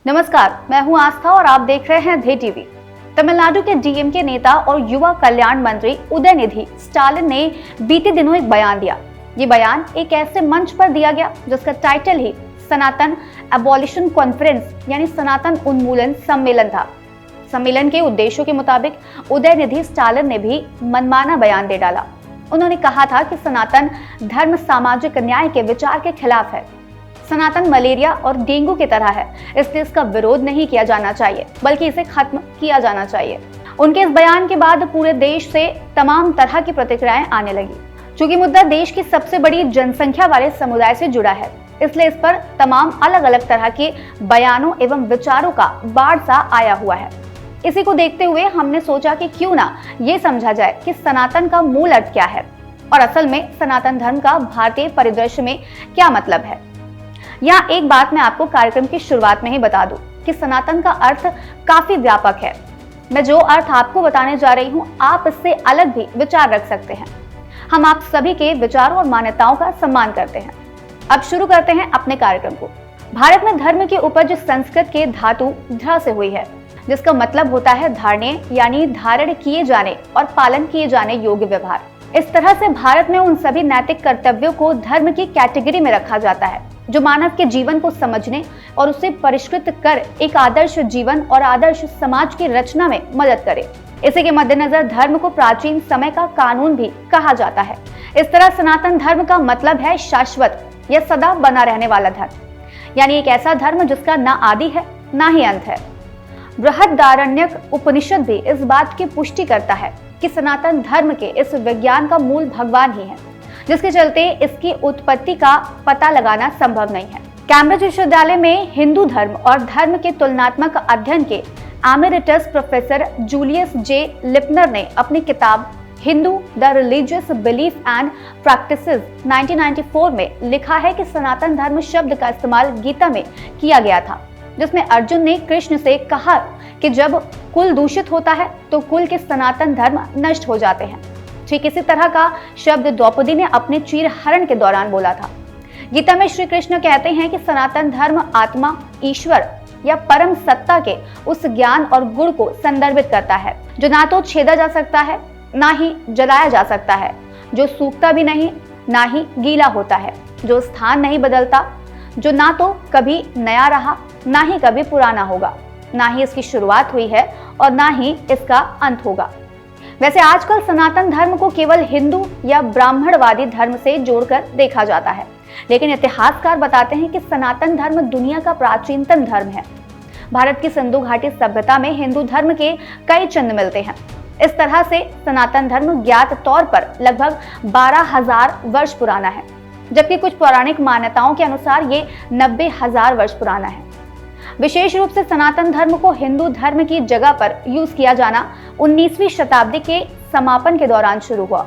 नमस्कार, मैं हूं आस्था और आप देख रहे हैं धे टीवी। तमिलनाडु के डीएमके नेता और युवा कल्याण मंत्री उदयनिधि स्टालिन ने बीते दिनों एक बयान दिया। ये बयान एक ऐसे मंच पर दिया गया जिसका टाइटल ही सनातन एबॉलिशन कॉन्फ्रेंस यानी सनातन उन्मूलन सम्मेलन था। सम्मेलन के उद्देश्यों के मुताबिक उदयनिधि स्टालिन ने भी मनमाना बयान दे डाला। उन्होंने कहा था कि सनातन धर्म सामाजिक न्याय के विचार के खिलाफ है। सनातन मलेरिया और डेंगू की तरह है, इसलिए इसका विरोध नहीं किया जाना चाहिए बल्कि इसे खत्म किया जाना चाहिए। उनके इस बयान के बाद पूरे देश से तमाम तरह की प्रतिक्रियाएं आने लगी। चूंकि मुद्दा देश की सबसे बड़ी जनसंख्या वाले समुदाय से जुड़ा है, इसलिए इस पर तमाम अलग अलग तरह के बयानों एवं विचारों का बाढ़ सा आया हुआ है। इसी को देखते हुए हमने सोचा कि क्यों ना ये समझा जाए कि सनातन का मूल अर्थ क्या है और असल में सनातन धर्म का भारतीय परिदृश्य में क्या मतलब है। यहाँ एक बात मैं आपको कार्यक्रम की शुरुआत में ही बता दूं कि सनातन का अर्थ काफी व्यापक है। मैं जो अर्थ आपको बताने जा रही हूँ, आप इससे अलग भी विचार रख सकते हैं। हम आप सभी के विचारों और मान्यताओं का सम्मान करते हैं। अब शुरू करते हैं अपने कार्यक्रम को। भारत में धर्म की उपज संस्कृत के धातु ध्र से हुई है, जिसका मतलब होता है धारणीय यानी धारण किए जाने और पालन किए जाने योग्य व्यवहार। इस तरह से भारत में उन सभी नैतिक कर्तव्यों को धर्म की कैटेगरी में रखा जाता है जो मानव के जीवन को समझने और उसे परिष्कृत कर एक आदर्श जीवन और आदर्श समाज की रचना में मदद करे। इसी के मद्देनजर धर्म को प्राचीन समय का कानून भी कहा जाता है। इस तरह सनातन धर्म का मतलब है शाश्वत या सदा बना रहने वाला धर्म, यानी एक ऐसा धर्म जिसका ना आदि है ना ही अंत है। बृहदारण्यक उपनिषद भी इस बात की पुष्टि करता है कि सनातन धर्म के इस विज्ञान का मूल भगवान ही है, जिसके चलते इसकी उत्पत्ति का पता लगाना संभव नहीं है। कैम्ब्रिज विश्वविद्यालय में हिंदू धर्म और धर्म के तुलनात्मक अध्ययन के एमेरिटस प्रोफेसर जूलियस जे लिपनर ने अपनी किताब Hindu the religious belief and practices 1994 में लिखा है कि सनातन धर्म शब्द का इस्तेमाल गीता में किया गया था, जिसमें अर्जुन ने कृष्ण से कहा कि जब कुल दूषित होता है तो कुल के सनातन धर्म नष्ट हो जाते हैं। ठीक इसी तरह का शब्द द्रौपदी ने अपने चीर हरण के दौरान बोला था। गीता में श्री कृष्ण कहते हैं कि सनातन धर्म आत्मा, ईश्वर या परम सत्ता के उस ज्ञान और गुण को संदर्भित करता है जो ना तो छेदा जा सकता है ना ही जलाया जा सकता है, जो सूखता भी नहीं ना ही गीला होता है, जो स्थान नहीं बदलता, जो ना तो कभी नया रहा ना ही कभी पुराना होगा, ना ही इसकी शुरुआत हुई है और ना ही इसका अंत होगा। वैसे आजकल सनातन धर्म को केवल हिंदू या ब्राह्मणवादी धर्म से जोड़कर देखा जाता है, लेकिन इतिहासकार बताते हैं कि सनातन धर्म दुनिया का प्राचीनतम धर्म है। भारत की सिंधु घाटी सभ्यता में हिंदू धर्म के कई चिन्ह मिलते हैं। इस तरह से सनातन धर्म ज्ञात तौर पर लगभग 12,000 वर्ष पुराना है, जबकि कुछ पौराणिक मान्यताओं के अनुसार ये 90,000 वर्ष पुराना है। विशेष रूप से सनातन धर्म को हिंदू धर्म की जगह पर यूज किया जाना 19वीं शताब्दी के समापन के दौरान शुरू हुआ।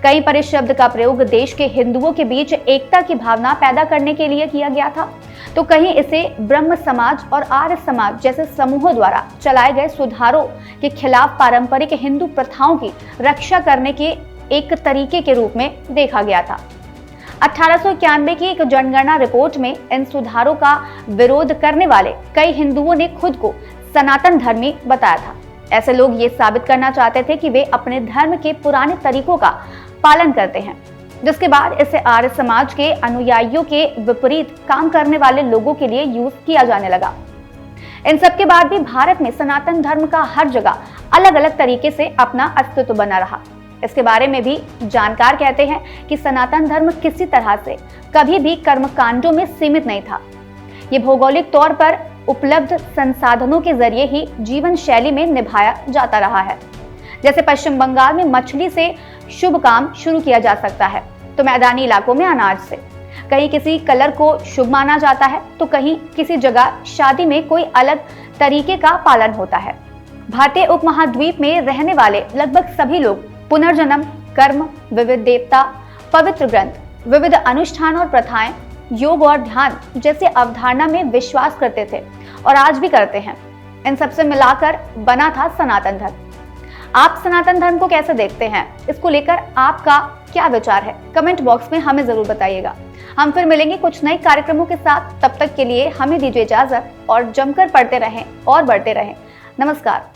कहीं पर इस शब्द का प्रयोग देश के हिंदुओं के बीच एकता की भावना पैदा करने के लिए किया गया था, तो कहीं इसे ब्रह्म समाज और आर्य समाज जैसे समूहों द्वारा चलाए गए सुधारों के खिलाफ पारंपरिक हिंदू प्रथाओं की रक्षा करने के एक तरीके के रूप में देखा गया था। 1891 की एक जनगणना रिपोर्ट में इन सुधारों का विरोध करने वाले कई हिंदुओं ने खुद को सनातन धर्मी बताया था। ऐसे लोग ये साबित करना चाहते थे कि वे अपने धर्म के पुराने तरीकों का पालन करते हैं, जिसके बाद इसे आर्य समाज के अनुयायियों के विपरीत काम करने वाले लोगों के लिए यूज किया जाने लगा। इन सब के बाद भी भारत में सनातन धर्म का हर जगह अलग अलग तरीके से अपना अस्तित्व बना रहा। इसके बारे में भी जानकार कहते हैं कि सनातन धर्म किसी तरह से कभी भी कर्मकांडों में सीमित नहीं था। ये भौगोलिक तौर पर उपलब्ध संसाधनों के जरिए ही जीवन शैली में निभाया जाता रहा है। जैसे पश्चिम बंगाल में मछली से शुभ काम शुरू किया जा सकता है, तो मैदानी इलाकों में अनाज से। कहीं किसी कलर को शुभ माना जाता है, तो कहीं किसी जगह शादी में कोई अलग तरीके का पालन होता है। भारतीय उपमहाद्वीप में रहने वाले लगभग सभी लोग पुनर्जन्म, कर्म, विविध देवता, पवित्र ग्रंथ, विविध अनुष्ठान और प्रथाएं, योग और ध्यान जैसी अवधारणा में विश्वास करते थे और आज भी करते हैं। इन सबसे मिलाकर बना था सनातन धर्म। आप सनातन धर्म को कैसे देखते हैं? इसको लेकर आपका क्या विचार है कमेंट बॉक्स में हमें जरूर बताइएगा। हम फिर मिलेंगे कुछ नए कार्यक्रमों के साथ, तब तक के लिए हमें दीजिए इजाजत और जमकर पढ़ते रहें और बढ़ते रहें। नमस्कार।